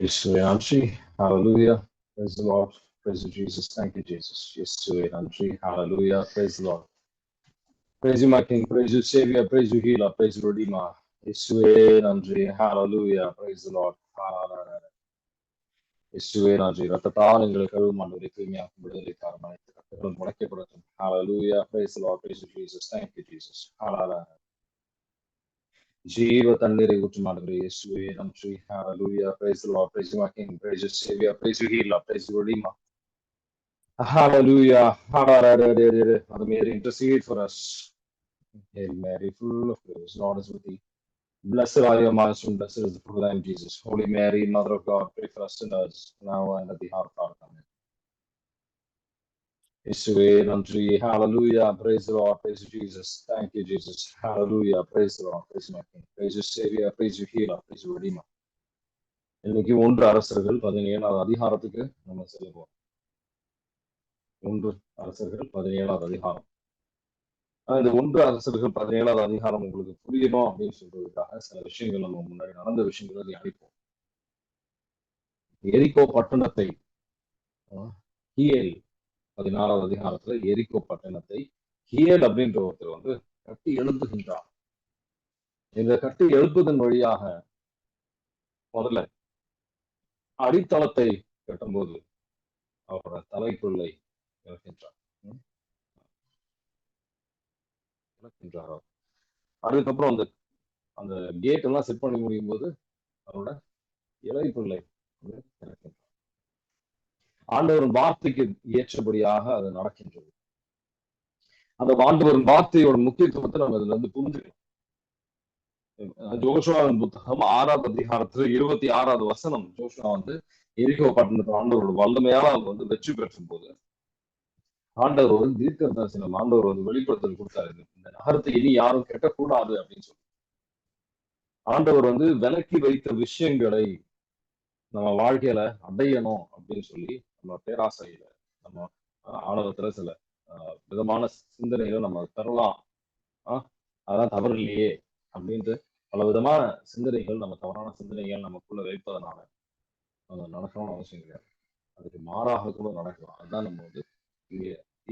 Yeshua Namshi, hallelujah. Praise the Lord. Praise you, Jesus. Thank you, Jesus. Yeshua Namshi, hallelujah. Praise the Lord. Praise you, my King. Praise you, Savior. Praise you, Healer. Praise you, Redeemer. Yeshua Namshi, hallelujah. Praise the Lord. Hallelujah. Yeshua Namshi, ரத்தத்தால் எங்களை கழுவும் ஆண்டவரே, தூய்மையாக்கும் விடுதலை காரணம் அனைத்து கட்டுகளும் முளைக்கப்படட்டும். Hallelujah. Praise the Lord. Praise you, Jesus. Thank you, Jesus. Hallelujah. ஜீவ தண்ணீரை ஊற்றும் ஆண்டவரே, இயேசுவே நன்றி. Hallelujah. Praise the Lord. Praise you, my King. Praise you, Savior. Praise you, Healer. Praise you, Redeemer. Hallelujah. Hallelujah. Father, may you intercede for us. Hail Mary, full of grace, Lord is with thee. Blessed are you amongst women, blessed is the fruit of thy womb, Jesus. Holy Mary, Mother of God, pray for us sinners, now and at the hour of our death. Amen. Yeshua, nandri. Hallelujah. Praise the Lord. Praise you, Jesus. Thank you, Jesus. Hallelujah. Praise the Lord. Praise you, my King. Praise you, Savior. Praise you, Healer. Praise you, Redeemer. இன்னைக்கு 1 அரசர்கள் 17வது அதிகாரத்துக்கு நம்ம செல்லுவோம். 1 அரசர்கள் 17வது அதிகாரம். இந்த 1 அரசர்கள் 17வது அதிகாரம் உங்களுக்கு புரியணும் அப்படின்னு சொல்றதுக்காக சில விஷயங்கள் நம்ம முன்னாடி நடந்த விஷயங்களை தியானிப்போம். எரிகோ பட்டணத்தை ஹியேல் 14வது அதிகாரத்துல எரிகோ பட்டணத்தை ஹியேல் அப்படின்ற ஒருத்தர் வந்து கட்டி எழுப்புகின்றார். இந்த கட்டி எழுப்புதன் வழியாக முதல்ல அடித்தளத்தை கட்டும்போது அவரோட தலைக்குள்ளை இறக்கின்றார். அதுக்கப்புறம் அந்த அந்த கேட் எல்லாம் செட் பண்ணி முடியும் போது அவரோட இலைப்பிள்ளை இறக்கின்றார். ஆண்டவரின் வார்த்தைக்கு ஏற்றபடியாக அது நடக்கின்றது. அந்த ஆண்டவரின் வார்த்தையோட முக்கியத்துவத்தை நம்ம இதுல இருந்து புரிஞ்சுக்கலாம். ஜோஷுவாவின் புத்தகம் 6வது அதிகாரத்துல 26வது வசனம், ஜோஷுவா வந்து எரிகோ பட்டணத்துல ஆண்டவரோட வல்லமையால அவங்க வந்து வெற்றி பெற்றும் போது ஆண்டவர் ஒரு தீர்க்க தரிசனம் ஆண்டவர் வந்து வெளிப்படுத்தல் கொடுத்தாரு. இந்த நகரத்தை இனி யாரும் கெட்டக்கூடாது அப்படின்னு சொல்லி ஆண்டவர் வந்து விலக்கி வைத்த விஷயங்களை நம்ம வாழ்க்கையில அடையணும் அப்படின்னு சொல்லி நம்ம பேராசையில நம்ம ஆணவத்துல சில விதமான சிந்தனைகளை நம்ம தரலாம். அதான் தவறு இல்லையே அப்படின்ட்டு பல விதமான சிந்தனைகள், நம்ம தவறான சிந்தனைகள் நமக்குள்ள வைப்பதனால அது நடக்கணும்னு அவசியம் கிடையாது. அதுக்கு மாறாக கூட நடக்கலாம். அதுதான் நம்ம வந்து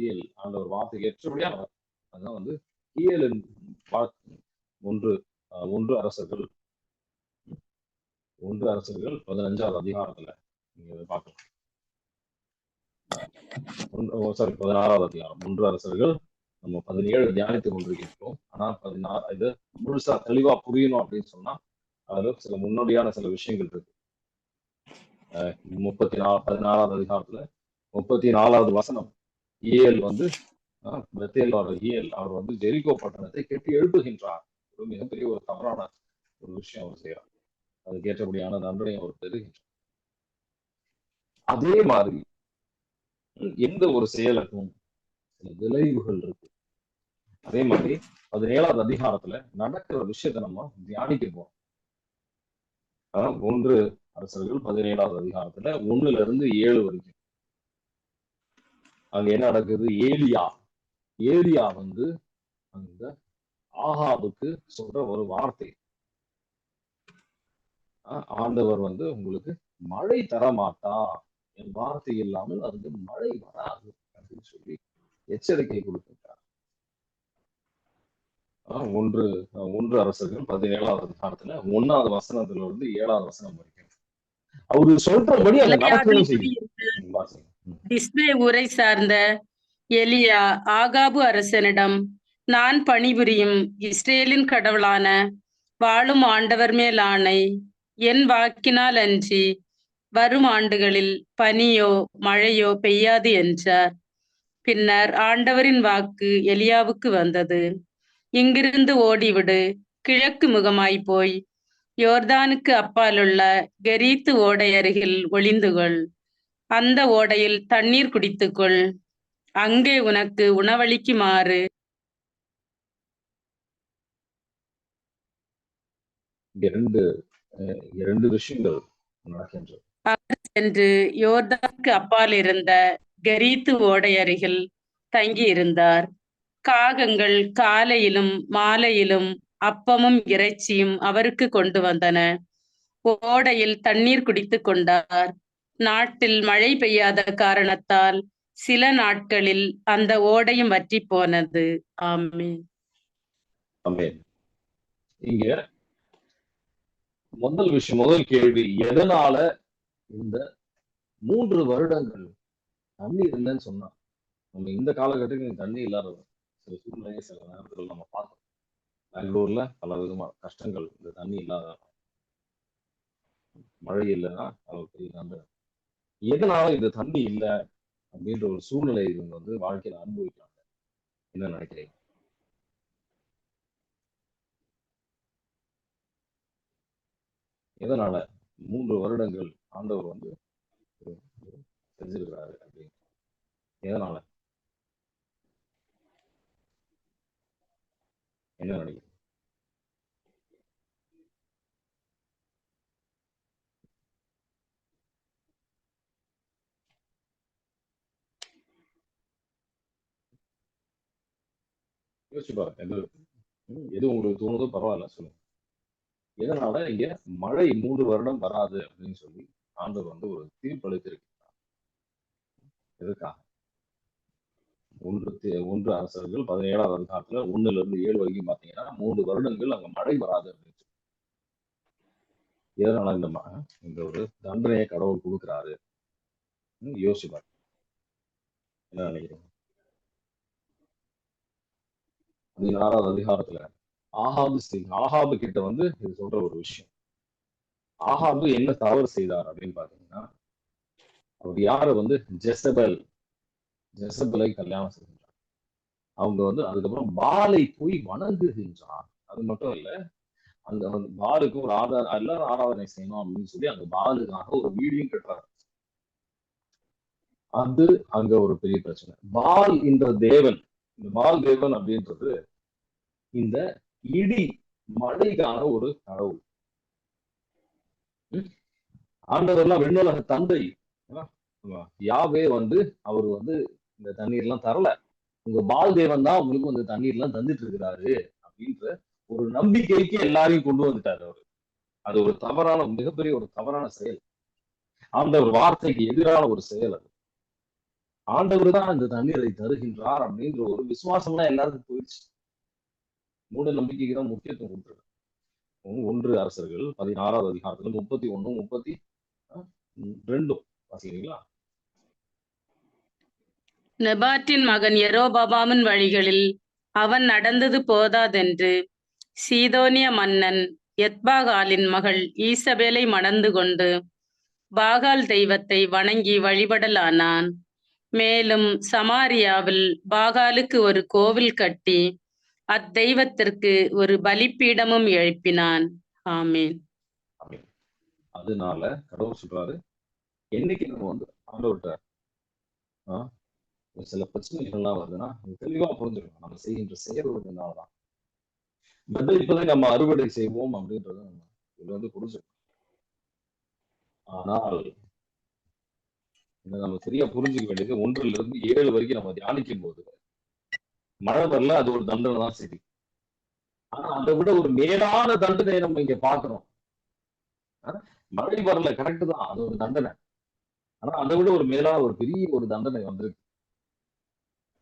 இயல் ஆண்டவர் வார்த்தைக்கு ஏற்றபடியா அதுதான் வந்து இயலின் ஒன்று அரசர்கள் 15வது அதிகாரத்துல நீங்க பார்க்கலாம். 16வது அதிகாரம் 1 அரசர்கள் நம்ம 17 தியானித்துக் கொண்டிருக்கிறோம். ஆனா 16 இது முழுசா தெளிவா புரியணும் அப்படின்னு சொன்னா அதுல சில முன்னோடியான சில விஷயங்கள் இருக்கு. 14வது அதிகாரத்துல 34வது வசனம், இயேல் வந்து இயேல் அவர் வந்து ஜெரிகோ பட்டணத்தை கட்டி எழுப்புகின்றார். ஒரு மிகப்பெரிய ஒரு தவறான ஒரு விஷயம் அவர் செய்யறார். அதுக்கு ஏற்றபடியான தண்டனை அவர் பெறுகின்றார். அதே மாதிரி எந்த ஒரு செயலுக்கும் சில விளைவுகள் இருக்கு. அதே மாதிரி 17வது அதிகாரத்துல நடக்கிற விஷயத்தை நம்ம தியானிக்க போறோம். 1 அரசர்கள் 17வது அதிகாரத்துல 1ல இருந்து 7 வரைக்கும் அங்க என்ன நடக்குது? ஏலியா வந்து அந்த ஆகாபுக்கு சொல்ற ஒரு வார்த்தை, ஆண்டவர் வந்து உங்களுக்கு மழை தரமாட்டா, என் வார்த்தை இல்லாமல் அது மழை வராது அப்படின்னு சொல்லி எச்சரிக்கை கொடுக்கின்றார். 1 அரசர்கள் 17வது அதிகாரத்துல 1வது வசனத்துல இருந்து 7வது வசனம் வரைக்கும் அவரு சொல்றபடி அங்க நடக்கணும் செய்யும். ஊரை சார்ந்த எலியா ஆகாபு அரசனிடம், நான் பணிபுரியும் இஸ்ரேலின் கடவுளான வாழும் ஆண்டவர் மேல் ஆணை, என் வாக்கினால் அன்றி வரும் ஆண்டுகளில் பனியோ மழையோ பெய்யாது என்றார். பின்னர் ஆண்டவரின் வாக்கு எலியாவுக்கு வந்தது, இங்கிருந்து ஓடிவிடு, கிழக்கு முகமாய் போய் யோர்தானுக்கு அப்பாலுள்ள கெரீத்து ஓடை அருகில் ஒளிந்துகொள், அந்த ஓடையில் தண்ணீர் குடித்துக்கொள், அங்கே உனக்கு உணவளிக்குமாறு இரண்டு விஷயங்கள் நடக்கின்றது. சென்று யோர்தானுக்கு அப்பால் இருந்த கெரீத்து ஓடை அருகில் தங்கி இருந்தார். காகங்கள் காலையிலும் மாலையிலும் அப்பமும் இறைச்சியும் அவருக்கு கொண்டு வந்தன. ஓடையில் தண்ணீர் குடித்துக் கொண்டார். நாட்டில் மழை பெய்யாத காரணத்தால் சில நாட்களில் அந்த ஓடையும் வற்றி போனது. ஆமென். ஆமென். இங்க முதல் கேள்வி, எதனால இந்த 3 வருடங்கள் தண்ணீர் இல்லைன்னு சொன்னா? நம்ம இந்த காலகட்டத்தில் தண்ணி இல்லாத சில சூழ்நிலையை சில நேரத்தில் நம்ம பார்த்தோம். பெங்களூர்ல பல விதமான கஷ்டங்கள், இந்த தண்ணி இல்லாத மழை இல்லைன்னா அந்த எதனால இந்த தண்ணி இல்லை அப்படின்ற ஒரு சூழ்நிலை இவங்க வந்து வாழ்க்கையில அனுபவிக்கிறாங்க. என்ன நினைக்கிறீங்க? எதனால 3 வருடங்கள் ஆண்டவர் வந்து செஞ்சிருக்கிறாரு அப்படின்னு? எதனால? என்ன நினைக்கிறீங்க? யோசிச்சு பாருங்க. எது உங்களுக்கு தோணுதோ பரவாயில்ல, சொல்லுங்க. எதனால இங்க மழை 3 வருடம் வராது அப்படின்னு சொல்லி ஆண்டவர் வந்து ஒரு தீர்ப்பு அளித்திருக்கிறார்? எதுக்காக? 1 அரசர்கள் 17ஆவது அதிகாரத்துல 1ல இருந்து 7 வரைக்கும் பாத்தீங்கன்னா 3 வருடங்கள் அங்க மழை வராது அப்படின்னு சொல்லி. எதனால இந்த ஒரு தண்டனையை கடவுள் கொடுக்கிறாரு? யோசிச்சு பாருங்க. என்ன நினைக்கிறீங்க? 16வது அதிகாரத்துல ஆகாபு கிட்ட வந்து இது சொல்ற ஒரு விஷயம். ஆகாபு என்ன தவறு செய்தார் அப்படின்னு பாத்தீங்கன்னா, அவர் யார வந்து ஜெசபலை கல்யாணம் செய்தார். அவங்க வந்து அதுக்கப்புறம் பாலை போய் வணங்குகின்றார். அது மட்டும் இல்ல, அங்க வந்து பாலுக்கு ஒரு எல்லாரும் ஆராதனை செய்யணும் அப்படின்னு சொல்லி அந்த பாலுக்காக ஒரு வீடியும் கட்டுறாரு. அது அங்க ஒரு பெரிய பிரச்சனை. பால் என்ற தேவன், இந்த பால் தேவன் அப்படின்றது இந்த இடி மழைக்கான ஒரு கடவுள். ஆண்டவர்லாம் விண்ணுலக தந்தை யாவே வந்து அவர் வந்து இந்த தண்ணீர் எல்லாம் தரல, உங்க பால் தேவன் தான் உங்களுக்கு வந்து தண்ணீர் எல்லாம் தந்துட்டு இருக்கிறாரு அப்படின்ற ஒரு நம்பிக்கைக்கு எல்லாரையும் கொண்டு வந்துட்டாரு அவரு. அது ஒரு தவறான, மிகப்பெரிய ஒரு தவறான செயல். ஆண்டவர் வார்த்தைக்கு எதிரான ஒரு செயல் அது. ஆண்டவர் தான் இந்த தண்ணீரை தருகின்றார் அப்படின்ற ஒரு விசுவாசம்லாம் எல்லாருக்கும் போயிடுச்சு. மூட நம்பிக்கைக்கு தான் முக்கியத்துவம் கொடுத்துருக்கு. 1 அரசர்கள் 16வது அதிகாரத்துல 31 32 வாசிக்கிறீங்களா? நெபாட்டின் மகன் யெரொபெயாமின் வழிகளில் அவன் நடந்தது போதாதென்று சீதோனிய மன்னன் எத்பாகாலின் மகள் ஈசபேலை மணந்து கொண்டு பாகால் தெய்வத்தை வணங்கி வழிபடலானான். மேலும் சமாரியாவில் பாகாலுக்கு ஒரு கோவில் கட்டி அத்தெய்வத்திற்கு ஒரு பலிப்பீடமும் எழுப்பினான். ஆமென். அதனால கடவுள் சொல்றாரு, என்னைக்கு நம்ம வந்து ஆண்டவர்கிட்ட சில பிரச்சனைகள்லாம் வருதுன்னா தெளிவா புரிஞ்சுக்கணும், நம்ம செய்கின்ற செயல்னாலதான் விதைப்பதை நம்ம அறுவடை செய்வோம் அப்படின்றத நம்ம இதுல வந்து புரிஞ்சுக்கணும். ஆனால் நம்ம சரியா புரிஞ்சுக்க வேண்டியது 1ல இருந்து 7 வரைக்கும் நம்ம தியானிக்கும் போது மழை வரல, அது ஒரு தண்டனை தான் சரி. ஆனா அதை விட ஒரு மேலான தண்டனை நம்ம இங்க பாக்குறோம். மழை வரல, கரெக்ட் தான், அது ஒரு தண்டனை. ஆனா அதை விட ஒரு மேலான ஒரு பெரிய ஒரு தண்டனை வந்திருக்கு.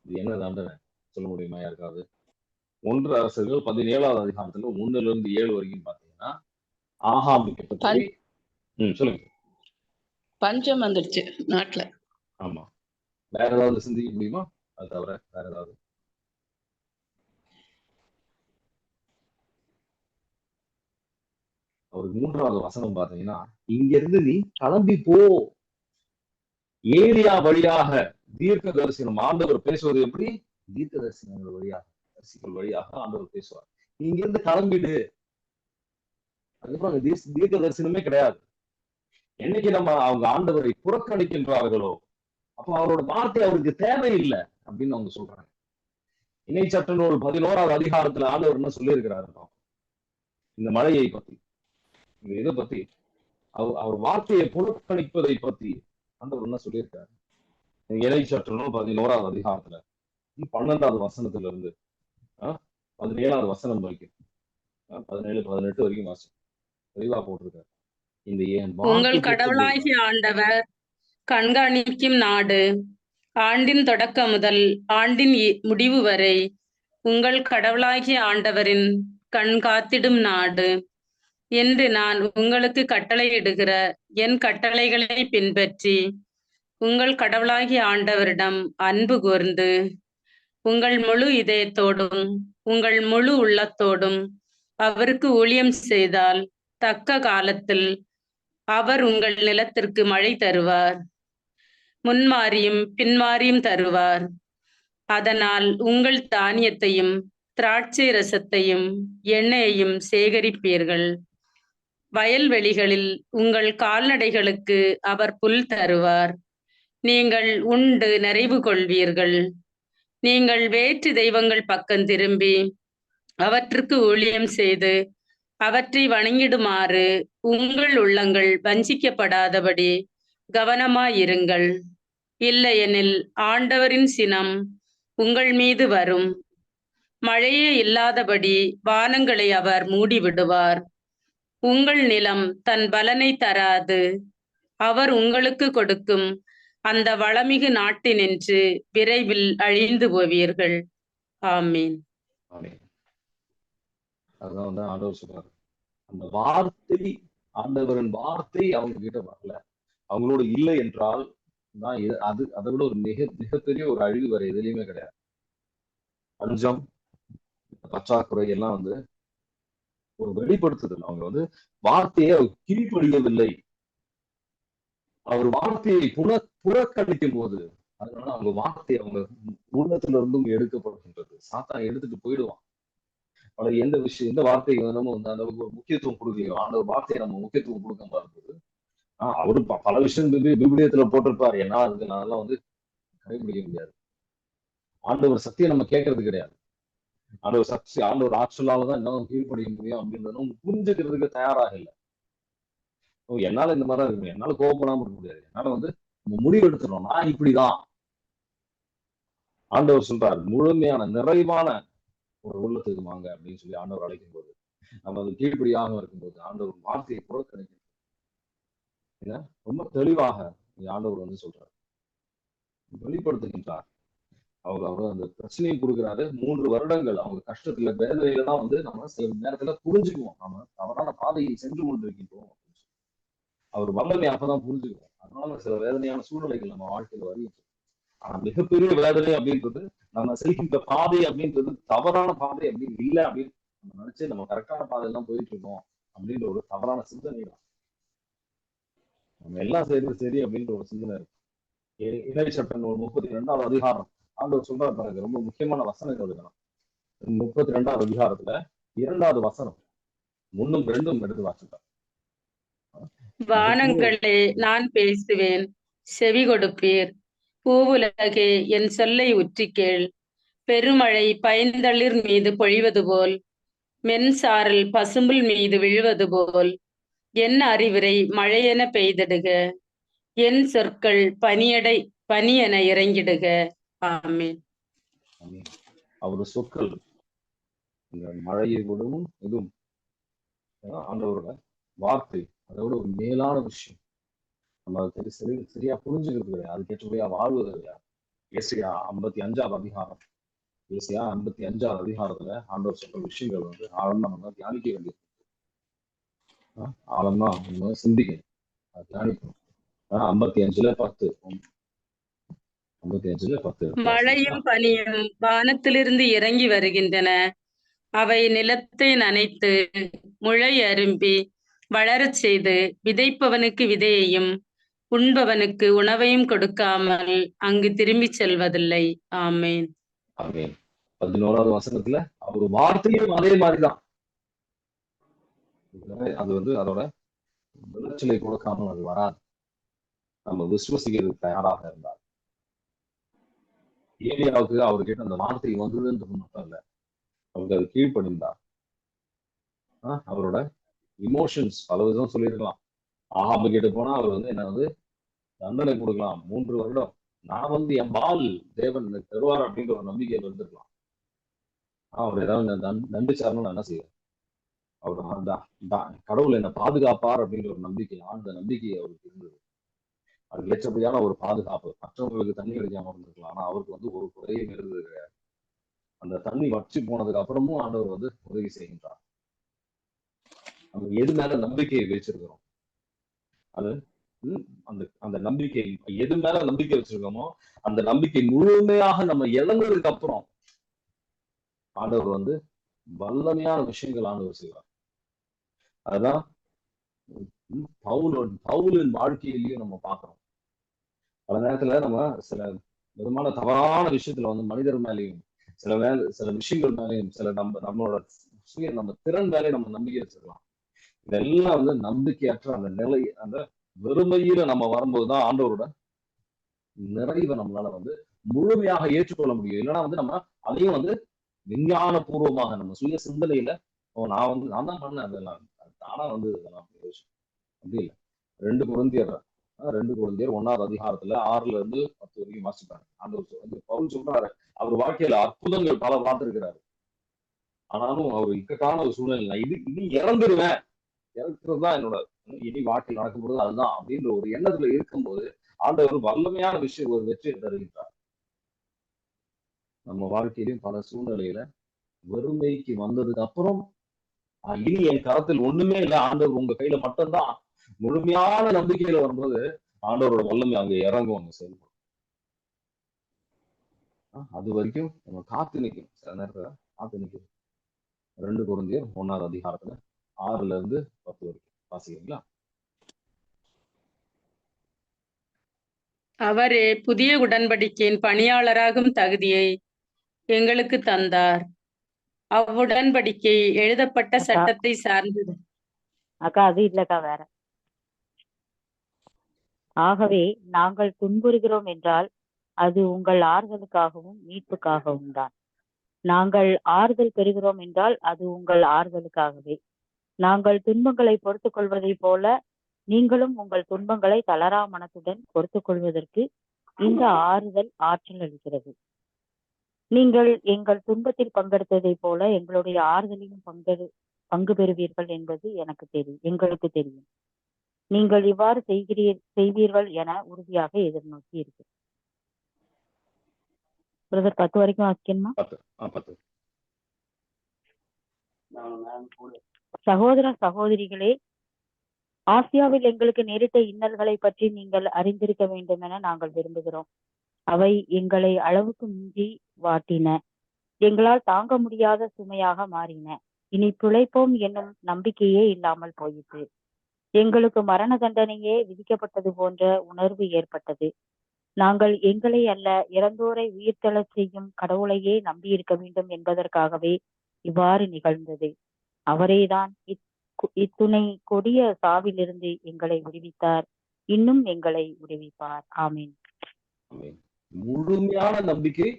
இது என்ன தண்டனை சொல்ல முடியுமா யாருக்காவது? 1 அரசர்கள் 17ஆவது அதிகாரத்துல 1ல இருந்து 7 வரைக்கும் பாத்தீங்கன்னா ஆகாபுக்கு பற்றி சொல்லுங்க. பஞ்சம் வந்துடுச்சு நாட்டுல. ஆமா. வேற ஏதாவது சிந்திக்க முடியுமா? அது தவிர வேற ஏதாவது? அவருக்கு 3வது வசனம் பாத்தீங்கன்னா, இங்க இருந்து நீ கிளம்பி போ. ஏலியா வழியாக தீர்க்க தரிசனம் ஆண்டவர் பேசுவது எப்படி? தீர்க்க தரிசனங்கள் வழியாக ஆண்டவர் பேசுவார். இங்க இருந்து கிளம்பிடு. அதுக்கப்புறம் தீர்க்க தரிசனமே கிடையாது. என்னைக்கு நம்ம அவங்க ஆண்டவரை புறக்கணிக்கின்றார்களோ அப்ப அவரோட வார்த்தை அவருக்கு தேவையில்லை அப்படின்னு அவங்க சொல்றாங்க. இணை சட்ட நூல் 11வது அதிகாரத்துல ஆண்டவர் என்ன சொல்லி இருக்கிறாரு இந்த மழையை பத்தி, இந்த இதை பத்தி, அவர் வார்த்தையை புறக்கணிப்பதை பத்தி ஆண்டவர் என்ன சொல்லியிருக்காரு? இணை சட்ட நூல் 11வது அதிகாரத்துல 12வது வசனத்துல இருந்து 17வது வசனம் வரைக்கும் 17 18 வரைக்கும் வாசி தெளிவா போட்டிருக்காரு. இந்த என் உங்கள் வார்த்தை பொறுத்தது. கடவுளாகிய ஆண்டவர் கண்காணிக்கும் நாடு, ஆண்டின் தொடக்கம் முதல் ஆண்டின் முடிவு வரை உங்கள் கடவுளாகிய ஆண்டவரின் கண் காத்திடும் நாடு என்று நான் உங்களுக்கு கட்டளையிடுகிற என் கட்டளைகளை பின்பற்றி உங்கள் கடவுளாகிய ஆண்டவரிடம் அன்பு கூர்ந்து உங்கள் முழு இதயத்தோடும் உங்கள் முழு உள்ளத்தோடும் அவருக்கு ஊழியம் செய்தால் தக்க காலத்தில் அவர் உங்கள் நிலத்திற்கு மழை தருவார், முன்மாறியும் பின்மாறியும் தருவார். அதனால் உங்கள் தானியத்தையும் திராட்சை ரசத்தையும் எண்ணெயையும் சேகரிப்பீர்கள். வயல்வெளிகளில் உங்கள் கால்நடைகளுக்கு அவர் புல் தருவார். நீங்கள் உண்டு நிறைவு கொள்வீர்கள். நீங்கள் வேற்று தெய்வங்கள் பக்கம் திரும்பி அவற்றுக்கு ஊழியம் செய்து அவற்றை வணங்கிடுமாறு உங்கள் உள்ளங்கள் வஞ்சிக்கப்படாதபடி கவனமாயிருங்கள். இல்லையெனில் ஆண்டவரின் சினம் உங்கள் மீது வரும். மழையே இல்லாதபடி வானங்களை அவர் மூடிவிடுவார். உங்கள் நிலம் தன் பலனை தராது. அவர் உங்களுக்கு கொடுக்கும் அந்த வளமிகு நாட்டினின்று விரைவில் அழிந்து போவீர்கள். ஆமீன். அதுதான் வந்து ஆண்டவர் சொல்றாரு. அந்த வார்த்தை, ஆண்டவரின் வார்த்தை அவங்க கிட்ட வரல, அவங்களோட இல்லை என்றால் தான் அது அதை விட ஒரு மிகப்பெரிய ஒரு அழிவு வரை எதுலையுமே கிடையாது. பஞ்சம், பற்றாக்குறை எல்லாம் வந்து ஒரு வெளிப்படுத்துதல். அவங்க வந்து வார்த்தையை கீழ்ப்படியவில்லை. அவர் வார்த்தையை புறக்கணிக்கும் போது அதனால அவங்க வார்த்தை அவங்க உள்ளத்துல இருந்தும் எடுக்கப்படுகின்றது. சாத்தான் எடுத்துட்டு போயிடுவான். அவளை எந்த வார்த்தைக்கு நம்ம வந்து அந்த அளவுக்கு ஒரு முக்கியத்துவம் கொடுக்கலையோ, அந்த வார்த்தையை நம்ம முக்கியத்துவம் கொடுக்க மாட்டது. அவரு பல விஷயம் விபிலியத்துல போட்டிருப்பாரு. ஏன்னா அதுக்கு நான்லாம் வந்து கடைபிடிக்க முடியாது. ஆண்டவர் சக்தியை நம்ம கேட்கறது கிடையாது. ஆண்டவர் சக்தி, ஆண்டவர் ஆற்றலாலதான் என்னால கீழ்படிக்க முடியும் அப்படின்றதும் புரிஞ்சுக்கிறதுக்கு தயாராக இல்லை. என்னால இந்த மாதிரிதான் இருக்கு, என்னால கோபப்படாம இருக்க முடியாது, என்னால வந்து முடிவு எடுத்துடணும், நான் இப்படிதான். ஆண்டவர் சொல்றாரு, முழுமையான நிறைவான ஒரு உள்ளத்துக்கு வாங்க அப்படின்னு சொல்லி ஆண்டவர் அழைக்கும் போது, நம்ம அது கீழ்படியாக இருக்கும்போது ஆண்டவர் வார்த்தையை புறக்கணிக்க ரொம்ப தெளிவாக ஆண்டவர் வந்து சொல்றாரு, வெளிப்படுத்துகின்றார். அவர் அந்த பிரச்சனையை கொடுக்குறாரு. 3 வருடங்கள் அவங்க கஷ்டத்துல வேதனையில தான் வந்து நம்ம சில நேரத்துல புரிஞ்சுக்குவோம், நம்ம தவறான பாதையை சென்று கொண்டிருக்கின்றோம். அவர் வல்லமை அப்பதான் புரிஞ்சுக்குவோம். அதனால சில வேதனையான சூழ்நிலைகள் நம்ம வாழ்க்கையில வருகிறது. ஆனா மிகப்பெரிய வேதனை அப்படின்றது நம்ம செல்கின்ற பாதை அப்படின்றது தவறான பாதை அப்படின்னு இல்லை அப்படின்னு நம்ம நினைச்சு நம்ம கரெக்டான பாதையெல்லாம் போயிட்டு இருக்கோம் அப்படின்ற ஒரு தவறான சிந்தனை தான். நம்ம எல்லாம் செய்யறது சரி அப்படின்ற ஒரு சிந்தனை இருக்கு. இறை சட்டம் 32வது அதிகாரம் ஆண்டவர் சொல்றாரு பாருங்க, ரொம்ப முக்கியமான வசனங்கள் எழுதணும். 32வது அதிகாரத்துல 2வது வசனம் 1ம் 2ம் எடுத்து வாசிப்பார். வானங்களே நான் பேசுவேன், செவி கொடுப்பீர். பூவுலகே என் சொல்லை உற்றி கேள். பெருமழை பைந்தளிர் மீது பொழிவது போல், மென்சாரல் பசும்புல் மீது விழுவது போல் என் அறிவுரை மழையென பெய்திடுக, என் சொற்கள் பனி என இறங்கிடுக. ஆமீன். அவரு சொற்கள் இந்த மழையை விடவும் இதுவும் ஆண்டவரோட வார்த்தை, அதோட ஒரு மேலான விஷயம். நம்ம அதை சரியா புரிஞ்சுக்கிறது கிடையாது, அதுக்கேற்றபடியா வாழ்வது கிடையாது. ஏசியா 55வது அதிகாரம், ஏசியா 55வது அதிகாரத்துல ஆண்டவர் சொல்ற விஷயங்கள் வந்து ஆழமா நம்ம தியானிக்க வேண்டியது, ஆழமா நம்ம சிந்திக்கணும், தியானிக்கணும். 55:10 மழையும் பனியும் வானத்திலிருந்து இறங்கி வருகின்றன. அவை நிலத்தை நனைத்து முளை அரும்பி வளரச் செய்து விதைப்பவனுக்கு விதையையும் உண்பவனுக்கு உணவையும் கொடுக்காமல் அங்கு திரும்பி செல்வதில்லை. ஆமேன். ஆமேன். 11வது வசனத்துல அவர் வார்த்தையும் அதே மாதிரிதான், அது வந்து அதோட விளைச்சலை கொடுக்காமல் அது வராது. நம்ம விசுவசிக்கிறதுக்கு தயாராக இருந்தார். ஏலியாவுக்கு அவர்கிட்ட அந்த வார்த்தை வந்ததுன்றது மட்டும் இல்ல, அவருக்கு அது கீழ்ப்படிந்தார். அவரோட இமோஷன்ஸ் பல விதம் சொல்லியிருக்கலாம். ஆஹாபு கிட்ட போனா அவர் வந்து என்ன வந்து தண்டனை கொடுக்கலாம், 3 வருடம், நான் வந்து என் பால் தேவன் தருவார் அப்படின்ற ஒரு நம்பிக்கை வந்துருக்கலாம். அவர் ஏதாவது தண்டிச்சாருன்னு நான் என்ன செய்வேன், அவர் கடவுள் என்ன பாதுகாப்பார் அப்படிங்கிற ஒரு நம்பிக்கை, ஆழ்ந்த நம்பிக்கை அவருக்கு இருந்தது. அதுக்கு ஏற்றபடியான ஒரு பாதுகாப்பு. மற்றவங்களுக்கு தண்ணி கிடைக்காம இருந்திருக்கலாம், ஆனா அவருக்கு வந்து ஒரு குறையும் இருந்தது கிடையாது. அந்த தண்ணி வற்றி போனதுக்கு அப்புறமும் ஆண்டவர் வந்து உதவி செய்கின்றார். நம்ம எது மேல நம்பிக்கையை வச்சிருக்கிறோம், அது அந்த அந்த நம்பிக்கை, எது மேல நம்பிக்கை வச்சிருக்கோமோ அந்த நம்பிக்கை முழுமையாக நம்ம இழந்ததுக்கு அப்புறம் ஆண்டவர் வந்து வல்லமையான விஷயங்கள் ஆண்டவர் செய்வார். அதுதான் பவுலின் வாழ்க்கையிலையும் நம்ம பார்க்கிறோம். பல நேரத்துல நம்ம சில விதமான தவறான விஷயத்துல வந்து மனிதர் மேலேயும் சில விஷயங்கள் மேலேயும் நம்மளோட நம்ம திறன் மேலே நம்ம நம்பிக்கை வச்சிருக்கலாம். இதெல்லாம் வந்து நம்பிக்கையற்ற அந்த நிலை, அந்த வெறுமையில நம்ம வரும்போதுதான் ஆண்டவரோட நிறைவை நம்மளால வந்து முழுமையாக ஏற்றுக்கொள்ள முடியும். இல்லைன்னா வந்து நம்ம அதையும் வந்து விஞ்ஞான பூர்வமாக நம்ம சுய சிந்தனையில நான் தான் பண்ணேன், அதெல்லாம் தானா வந்து இதெல்லாம் அப்படி இல்லை. 2 குழந்தையர் 1வது அதிகாரத்துல 6ல இருந்து 10 வரைக்கும் வாசிப்பாங்க. ஆண்டவர் பவுல் சொல்றாரு, அவர் வாழ்க்கையில அற்புதங்கள் பல பார்த்திருக்கிறாரு. ஆனாலும் அவர் இக்கட்டான ஒரு சூழ்நிலை, இனி இறந்துருவேன், இறக்குறதுதான் என்னோட இனி வாழ்க்கையில் நடக்கும் பொழுது அதுதான் அப்படின்ற ஒரு எண்ணத்துல இருக்கும்போது ஆண்டவர் வல்லமையான விஷயம் ஒரு வெற்றியை தருகின்றார். நம்ம வாழ்க்கையிலும் பல சூழ்நிலையில வறுமைக்கு வந்ததுக்கு அப்புறம் இனி என் கரத்தில் ஒண்ணுமே இல்லை, ஆண்டவர் உங்க கையில மட்டும்தான், முழுமையான நம்பிக்கையில வரும்போது ஆண்டவரோட வல்லமை அங்க இறங்கும், அங்க செயல்படும். அது வரைக்கும் நம்ம காத்து நிற்கணும். சில நேரத்துல காத்து நிற்கணும். 2 கொரிந்தியர் 1வது அதிகாரத்துல 6ல இருந்து 10 வரைக்கும் வாசிக்கிறீங்களா? அவரே புதிய உடன்படிக்கையின் பணியாளராகும் தகுதியை எங்களுக்கு தந்தார். அவ்வுடன்படிக்கை எழுதப்பட்ட சட்டத்தை சார்ந்தது. அக்கா அது இல்லக்கா, வேற. ஆகவே நாங்கள் துன்புறுகிறோம் என்றால் அது உங்கள் ஆறுதலுக்காகவும் மீட்புக்காகவும் தான். நாங்கள் ஆறுதல் பெறுகிறோம் என்றால் அது உங்கள் ஆறுதலுக்காகவே. நாங்கள் துன்பங்களை பொறுத்துக் கொள்வதை போல நீங்களும் உங்கள் துன்பங்களை தளரா மனத்துடன் பொறுத்துக் கொள்வதற்கு இந்த ஆறுதல் ஆற்றல் அளிக்கிறது. நீங்கள் எங்கள் துன்பத்தில் பங்கெடுத்ததை போல எங்களுடைய ஆறுதலிலும் பங்கு பெறுவீர்கள் என்பது எங்களுக்கு தெரியும். நீங்கள் இவ்வாறு செய்வீர்கள் என உறுதியாக எதிர்நோக்கி இருக்கு. பிரதர் 10 வரைக்கும் வாசிக்கணுமா? சகோதர சகோதரிகளே, ஆசியாவில் எங்களுக்கு நேரிட்ட இன்னல்களை பற்றி நீங்கள் அறிந்திருக்க வேண்டும் என நாங்கள் விரும்புகிறோம். அவை எங்களை அளவுக்கு மிஞ்சி வாட்டின, எங்களால் தாங்க முடியாத சுமையாக மாறின. இனி பிழைப்போம் என்னும் நம்பிக்கையே இல்லாமல் போயிற்று. எங்களுக்கு மரண தண்டனையே விதிக்கப்பட்டது போன்ற உணர்வு ஏற்பட்டது. நாங்கள் எங்களை அல்ல, இறந்தோரை உயிர்த்தெழச் செய்யும் கடவுளையே நம்பியிருக்க வேண்டும் என்பதற்காகவே இவ்வாறு நிகழ்ந்தது. அவரேதான் இத்துணை கொடிய சாவிலிருந்து எங்களை விடுவித்தார், இன்னும் எங்களை விடுவிப்பார். ஆமீன். முழுமையான நம்பிக்கை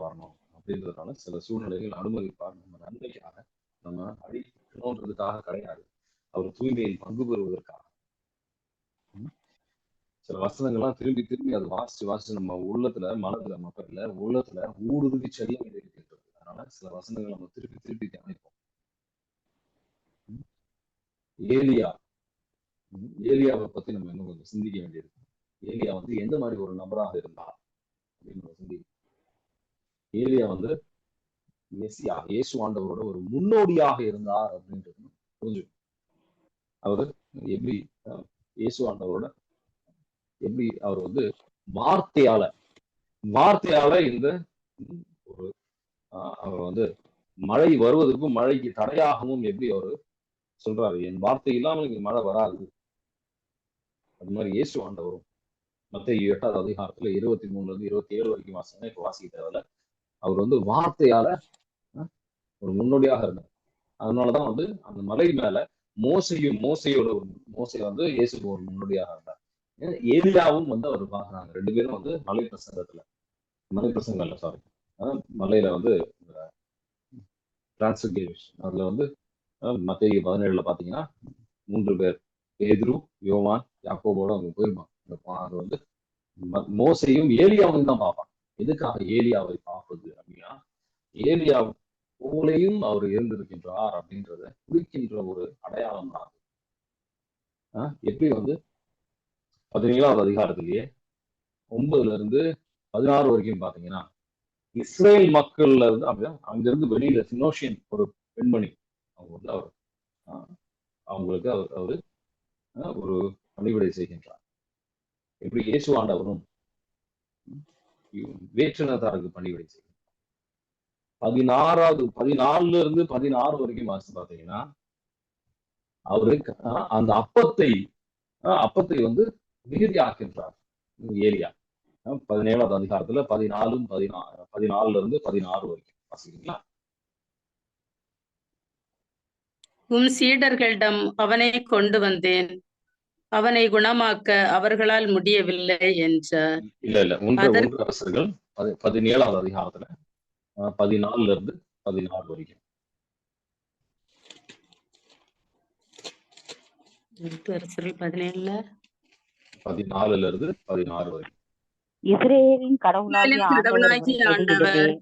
வரணும் அப்படின்றதுனால சில சூழ்நிலைகள் அனுமதிப்பார். நம்ம நன்மைக்காக, நம்ம அழிக்கணுன்றதுக்காக கிடையாது, அவர் தூய்மையில் பங்கு பெறுவதற்காக. சில வசனங்கள்லாம் திரும்பி திரும்பி அதை வாசிச்சு நம்ம மனதுல மக்கள்ல உள்ளத்துல ஊடுருவி செல்ல வேண்டியிருக்கின்றது. அதனால சில வசனங்கள் நம்ம திருப்பி திருப்பி தியானிப்போம். ஏலியாவை பத்தி நம்ம இன்னும் கொஞ்சம் சிந்திக்க வேண்டியிருக்கு. ஏலியா வந்து எந்த மாதிரி ஒரு நபராக இருந்தா அப்படின்னு சிந்திக்க. ஏலியா வந்து மெசியா, இயேசு ஆண்டவரோட ஒரு முன்னோடியாக இருந்தார் அப்படின்றது புரிஞ்சு. அவரு எப்படி இயேசு ஆண்டவரோட எப்படி அவர் வந்து வார்த்தையால இந்த ஒரு அவர் வந்து மழை வருவதற்கும் மழைக்கு தடையாகவும் எப்படி அவரு சொல்றாரு, என் வார்த்தை இல்லாமல் இங்க மழை வராது. அது மாதிரி இயேசு ஆண்டவரும் மத்தேயு 8வது அதிகாரத்துல 23ல இருந்து 27 வரைக்கும் வாசிங்க. இப்ப வாசிக்கிறதுல அவர் வந்து வார்த்தையால ஒரு முன்னோடியாக இருந்தார். அதனாலதான் வந்து அந்த மலை மேல மோசை வந்து இயேசுக்கு ஒரு முன்னோடியாக இருந்தார். ஏலியாவும் வந்து அவர் பாக்குறாங்க. 2 பேரும் வந்து மலை பிரசங்கல்ல சாரி மலையில வந்து டிரான்ஸ்பிகரேஷன், அதுல வந்து மத்தேயு 17ல பாத்தீங்கன்னா 3 பேர், பேதுரு, யோவான், யாக்கோபோட அவங்க போயிருப்பாங்க. அது வந்து மோசையும் ஏலியாவும் தான் பார்ப்பாங்க. எதுக்காக ஏலியாவை பார்ப்பது அப்படின்னா, ஏலியா போலையும் அவர் இருந்திருக்கின்றார் அப்படின்றத குறிக்கின்ற ஒரு அடையாளம் தான். எப்படி வந்து 17வது அதிகாரத்திலேயே 9ல இருந்து 16 வரைக்கும் பாத்தீங்கன்னா, இஸ்ரேல் மக்கள்ல இருந்து அங்கிருந்து வெளியில சினோஷியன் ஒரு பெண்மணி அவங்க வந்து அவர் அவங்களுக்கு அவரு ஒரு பணிவிடை செய்கின்றார். எப்படி இயேசு ஆண்டவரும் வேற்றினத்தாருக்கு பணிவிடை செய்கிறார். 14ல இருந்து 16 வரைக்கும் வாசித்து பாத்தீங்கன்னா, அவரு அந்த அப்பத்தை வந்து மிகுதி ஆக்கின்றார் ஏலியா. 17வது அதிகாரத்துல 14ல இருந்து 16 வரைக்கும் வாசிக்கிறீங்களா? உம் சீடர்களிடம் அவனை கொண்டு வந்தேன், அவனை குணமாக்க அவர்களால் முடியவில்லை என்றார். இல்ல 1 அரசர்கள் 17வது அதிகாரத்துல 14ல இருந்து 16 வரைக்கும். 1 அரசர்கள் 17ல 14ல இருந்து 16 வரைக்கும். இஸ்ரேலின் கடவுளாகிய ஆண்டவர்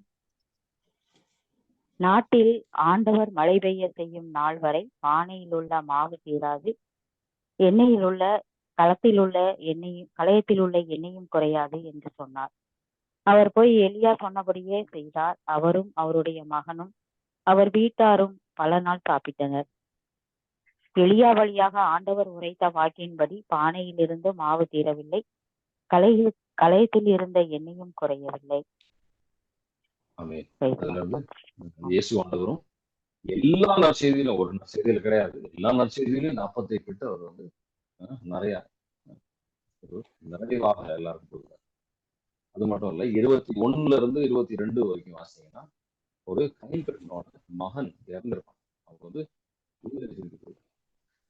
நாட்டில் ஆண்டவர் மழை பெய்ய செய்யும் நாள் வரை பானையில் உள்ள மாவு தீராது, கலயத்தில் உள்ள எண்ணெயும் குறையாது என்று சொன்னார். அவர் போய் எலியா சொன்னபடியே செய்தார். அவரும் அவருடைய மகனும் அவர் வீட்டாரும் பல நாள் சாப்பிட்டனர். எலியா வழியாக ஆண்டவர் உரைத்த வாக்கின்படி பானையில் இருந்து மாவு தீரவில்லை, கலயத்தில் இருந்த எண்ணெயும் குறையவில்லை. இயேசு ஆண்டவரும் எல்லா நற்செய்தியிலும், ஒரு நற்செய்தியில கிடையாது, எல்லா நற்செய்தியிலும் 40 பெற்று அவர் வந்து நிறைவாக எல்லாருக்கும் கொடுத்தார். அது மட்டும் இல்ல, 21ல இருந்து 22 வரைக்கும் வாசிங்கன்னா, ஒரு கைம்பெண்ணோட மகன் இறந்திருப்பான். அவங்க வந்து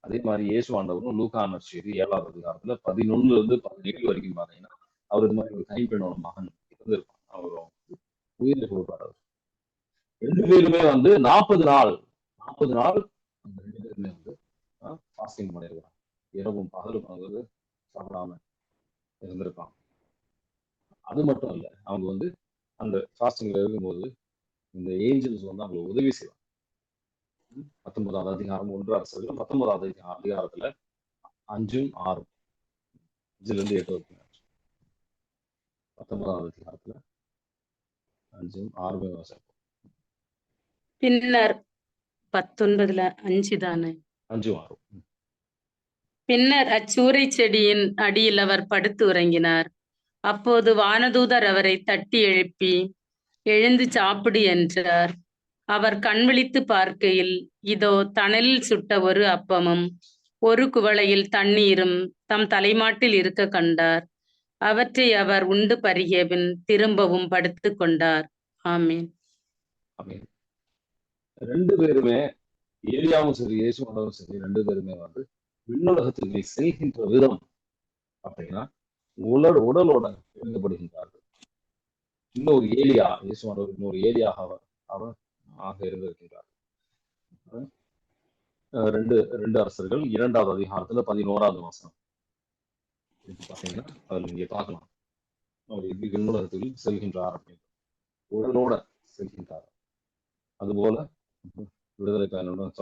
அதே மாதிரி இயேசு ஆண்டவரும் லூக்கா நற்செய்தி 7வது அதிகாரத்துல 11ல இருந்து 17 வரைக்கும் பாத்தீங்கன்னா, அவர் இது மாதிரி ஒரு கைம்பெண்ணோட மகன் இறந்திருப்பான். அவரும் உயிரை கொடுப்பார். 2 பேருமே வந்து 40 நாள் அந்த 2 பேருமே வந்து ஃபாஸ்டிங் பண்ணிருக்காங்க. இரவும் பகலும் அவங்க சாப்பிடாம இருந்திருப்பாங்க. அது மட்டும் இல்ல, அவங்க வந்து அந்த ஃபாஸ்டிங்ல இருக்கும்போது இந்த ஏஞ்சல்ஸ் வந்து அவங்களுக்கு உதவி செய்வாங்க. 19வது அதிகாரம் 1 அரசர்கள் 19வது அதிகாரத்துல 5, 6 5ல இருந்து 8 வரைக்கும் 19வது அதிகாரத்துல 5, 6 வாசிப்போம். பின்னர் 19ல 5 தானே? 5, 6. பின்னர் அச்சூரை செடியின் அடியில் அவர் படுத்து உறங்கினார். அப்போது வானதூதர் அவரை தட்டி எழுப்பி, எழுந்து சாப்பிடு என்றார். அவர் கண் விழித்து பார்க்கையில், இதோ தணலில் சுட்ட ஒரு அப்பமும் ஒரு குவளையில் தண்ணீரும் தம் தலைமாட்டில் இருக்க கண்டார். அவற்றை அவர் உண்டு பருகிய பின் திரும்பவும் படுத்து கொண்டார். ஆமீன். 2 பேருமே, ஏலியாவும் சரி இயேசு ஆண்டவரும் சரி, 2 பேருமே வந்து விண்ணுலகத்துக்கு செல்கின்ற விதம் அப்படின்னா உடலோட எழுதப்படுகின்றார்கள். இன்னொரு ஏலியா, இயேசு ஆண்டவர் இன்னொரு ஏலியாக அவர் இருந்திருக்கின்றார். 2 அரசர்கள் 2வது அதிகாரத்துல 11வது வசனம் பாத்தீங்கன்னா, அதுல நீங்க பார்க்கலாம், அவர் எப்படி விண்ணுலகத்தில் செல்கின்றார் அப்படின்னு, உடலோட செல்கின்றார். அதுபோல விடுதலை பயனுடன்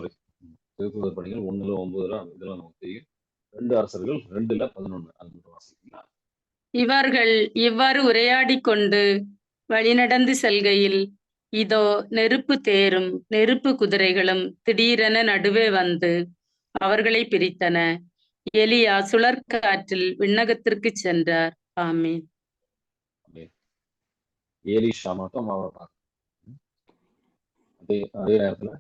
திருக்குறள் பணிகள் 1ல 9ல இதெல்லாம் நமக்கு தெரியும். 2 அரசர்கள் 2ல 11 அது மட்டும் வாசிக்கலாம். இவர்கள் இவ்வாறு உரையாடி கொண்டு வழிநடந்து செல்கையில், இதோ நெருப்பு தேரும் நெருப்பு குதிரைகளும் திடீரென நடுவே வந்து அவர்களை பிரித்தன. எலியா சுழற்காற்றில் விண்ணகத்திற்கு சென்றார். ஆமீன். ஏலிஷா மட்டும் அவரை பார்க்க, அதே நேரத்துல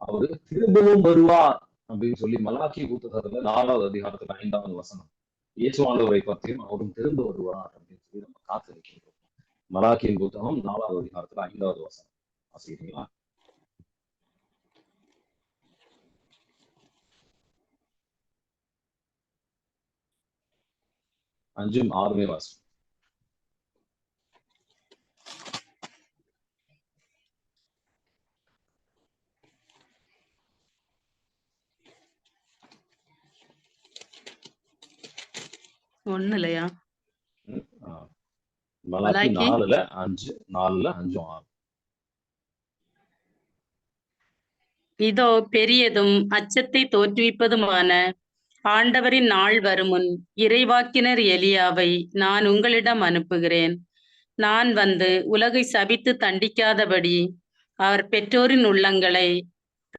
அவரு திரும்பவும் வருவார் அப்படின்னு சொல்லி மலாக்கி புத்தகத்துல 4வது அதிகாரத்துல 5வது வசனம், இயேசு ஆண்டவரை பற்றியும் அவரும் திரும்ப வருவார் அப்படின்னு சொல்லி நம்ம காத்திருக்கின்றோம். மலாக்கியின் புத்தகம் 4வது அதிகாரத்துல 5வது வசனம் வாசிக்கிறீங்களா? அஞ்சும் 6மே வாசி. ஒண்ணுலையா? மலாக்கி 4ல 5, 4ல 5, 6. இதோ பெரியதும் அச்சத்தை தோற்றுவிப்பதுமான ஆண்டவரின் நாள் வருமுன் இறைவாக்கினர் எலியாவை நான் உங்களிடம் அனுப்புகிறேன். நான் வந்து உலகை சபித்து தண்டிக்காதபடி அவர் பெற்றோரின் உள்ளங்களை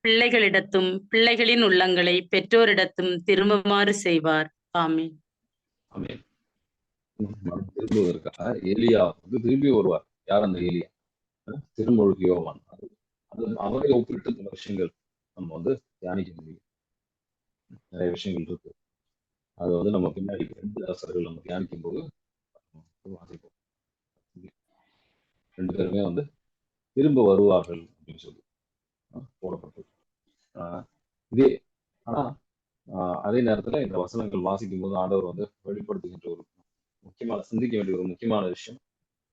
பிள்ளைகளிடத்தும் பிள்ளைகளின் உள்ளங்களை பெற்றோரிடத்தும் திரும்புமாறு செய்வார். ஆமென். ஆமென். திரும்புவதற்காக எலியா வந்து திரும்பி வருவார். யார் அந்த எலியா? திருமுழுக்கு யோவான். அது அவரை ஒப்பிட்டு சில விஷயங்கள் நம்ம வந்து தியானிக்க முடியும். நிறைய விஷயங்கள் இருக்கு. அது வந்து நம்ம பின்னாடி 2 அரசர்கள் நம்ம தியானிக்கும் போது வாசிப்போம். 2 பேருமே வந்து திரும்ப வருவார்கள் அப்படின்னு சொல்லி போடப்பட்டது. இதே ஆனா அதே நேரத்துல இந்த வசனங்கள் வாசிக்கும் போது ஆண்டவர் வந்து வெளிப்படுத்துகின்ற ஒரு முக்கியமான சிந்திக்க வேண்டிய ஒரு முக்கியமான விஷயம்,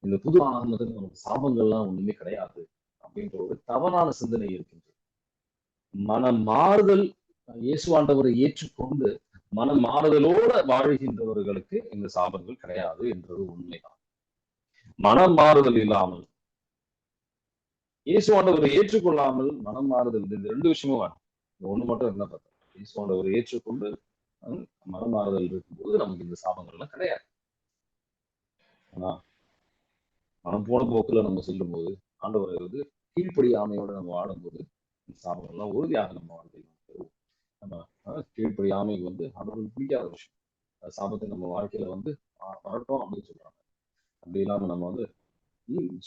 இந்த புது ஆகமத்தில் நமக்கு சாபங்கள்லாம் ஒண்ணுமே கிடையாது அப்படின்ற ஒரு தவறான சிந்தனை இருக்கின்றது. மனம் மாறுதல், இயேசு ஆண்டவரை ஏற்றுக்கொண்டு மனம் மாறுதலோட வாழ்கின்றவர்களுக்கு இந்த சாபங்கள் கிடையாது என்றது உண்மைதான். மனம் மாறுதல் இல்லாமல், இயேசு ஆண்டவரை ஏற்றுக்கொள்ளாமல் மனம் மாறுதல், இந்த 2 விஷயமும் வேணும். ஒண்ணு மட்டும் இருந்தா பார்த்தா, இயேசு ஆண்டவரை ஏற்றுக்கொண்டு மனம் மாறுதல் இருக்கும்போது நமக்கு இந்த சாபங்கள்லாம் கிடையாது. ஆனா மனம் போன போக்குல நம்ம செல்லும் போது, ஆண்டவரை வந்து கீழ்ப்படியாமையோட நம்ம வாழும்போது சாபங்கள்லாம் உறுதியாக நம்ம வாழ்க்கையில் பெறுவோம். நம்ம கீழ்ப்படியாமை வந்து ஆண்டவருக்கு பிடிக்காத விஷயம். சாபத்தை நம்ம வாழ்க்கையில வந்து வரட்டும் அப்படின்னு சொல்றாங்க. அப்படி இல்லாம நம்ம வந்து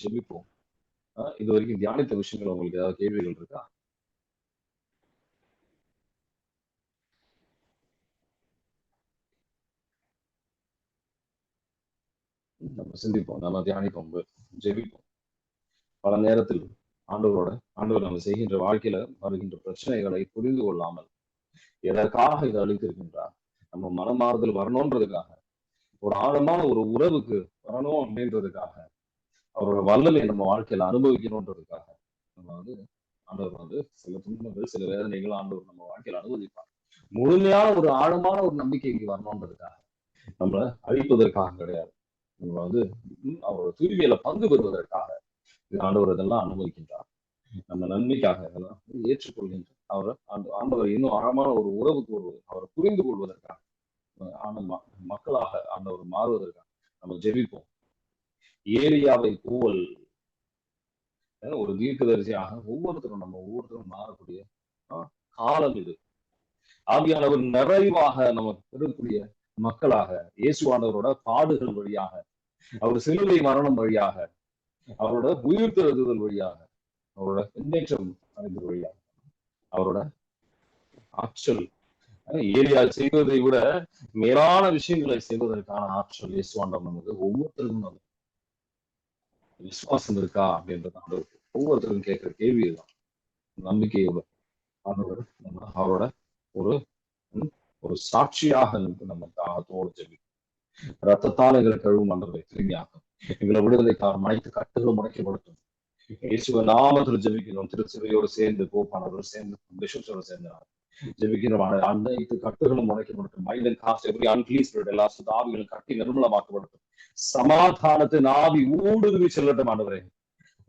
ஜெபிப்போம். இது வரைக்கும் தியானித்த விஷயங்கள் உங்களுக்கு ஏதாவது கேள்விகள் இருக்கா? நம்ம சிந்திப்போம், நம்ம தியானிப்போம், ஜெபிப்போம். பல நேரத்தில் ஆண்டவர் நம்ம செய்கின்ற வாழ்க்கையில வருகின்ற பிரச்சனைகளை புரிந்து கொள்ளாமல் எதற்காக இதை அளித்திருக்கின்றார், நம்ம மனமாறுதல் வரணும்ன்றதுக்காக, ஒரு ஆழமான ஒரு உறவுக்கு வரணும் அப்படின்றதுக்காக, அவரோட வல்லமை நம்ம வாழ்க்கையில அனுபவிக்கணும்ன்றதுக்காக நம்ம வந்து ஆண்டவர் வந்து சில துன்பங்கள், சில வேதனைகள் ஆண்டவர் நம்ம வாழ்க்கையில அனுமதிப்பார். முழுமையான ஒரு ஆழமான ஒரு நம்பிக்கைக்கு வரணும்ன்றதுக்காக, நம்மளை அழிப்பதற்காக கிடையாது. நம்ம வந்து அவரோட தூய்மையில பங்கு பெறுவதற்காக ஆண்டவர் இதெல்லாம் அனுமதிக்கின்றார். நம்ம நன்மைக்காக இதெல்லாம் ஏற்றுக்கொள்கின்ற ஆண்டவர் இன்னும் ஆழமான ஒரு உறவுக்கு அவரை புரிந்து கொள்வதற்காக, மக்களாக ஆண்டவர் மாறுவதற்காக நம்ம ஜெபிப்போம். ஏலியாவை போல் ஒரு தீர்க்கதரிசியாக ஒவ்வொருத்தரும் மாறக்கூடிய காலம் இது. ஆவியானவர் நிறைவாக நமக்கு பெறக்கூடிய மக்களாக, இயேசுவானவரோட பாடுகள் வழியாக, அவர் சிலுவை மரணம் வழியாக, அவரோட உயிர்த்தெழுதல் வழியாக, அவரோட முன்னேற்றம் அடைந்த வழியாக, அவரோட ஆற்றல், ஏலியா செய்வதை விட மேலான விஷயங்களை செய்வதற்கான ஆற்றல் இயேசுவாண்டவர் நமக்கு ஒவ்வொருத்தருக்கும் விசுவாசம் இருக்கா அப்படின்றது ஒவ்வொருத்தரும் கேட்கிற கேள்வி இதுதான். நம்பிக்கையோட அவரோட ஒரு ஒரு சாட்சியாக நம்ம தாகத்தோடு ஜெபி. ரத்தத்தால் எங்களை கழுவும் ஆண்டவரை திரும்பியாக்கும். எங்களை விடுதலைக்காரன் அனைத்து கட்டுகளும் முடக்கப்படுத்தும். இயேசுவ நாமத்தில் ஜெபிக்கிறோம். திருச்சபையோடு சேர்ந்து போப்பானவரோடு சேர்ந்து பிஷப்ஸோடு சேர்ந்து ஜெபிக்கிறோம். அனைத்து கட்டுகளும் முடக்கப்படுத்தும். Mind and cast every unclean spirit எல்லா சுதாவிகளும் கட்டி நிர்மலமாக்கப்படுத்தும். சமாதானத்தின் ஆவி ஊடுருவி செல்லட்டும் ஆண்டவரே.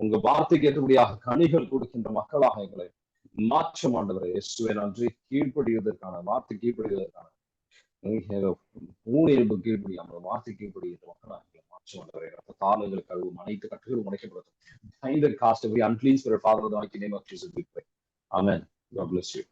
உங்க வார்த்தைக்கு ஏற்றபடியாக கனிகள் கொடுக்கின்ற மக்களாக எங்களை மாற்றம் ஆண்டவரை இயேசுவே நன்றி. கீழ்ப்படிவதற்கான வார்த்தை கீழ்ப்படிவதற்கான ஊழியர்பு கீழ்ப்படியாமல் வார்த்தை கீழ்ப்படிகின்ற மக்களாக எங்களை மாற்றம் ஆண்டவரை. ரத்தத்தால் கழுவும் அனைத்து கட்டுகளும் உடைக்கப்படுத்தும். Find and cast every unclean spirit, Father, in the mighty name of Jesus we pray. Amen. God bless you.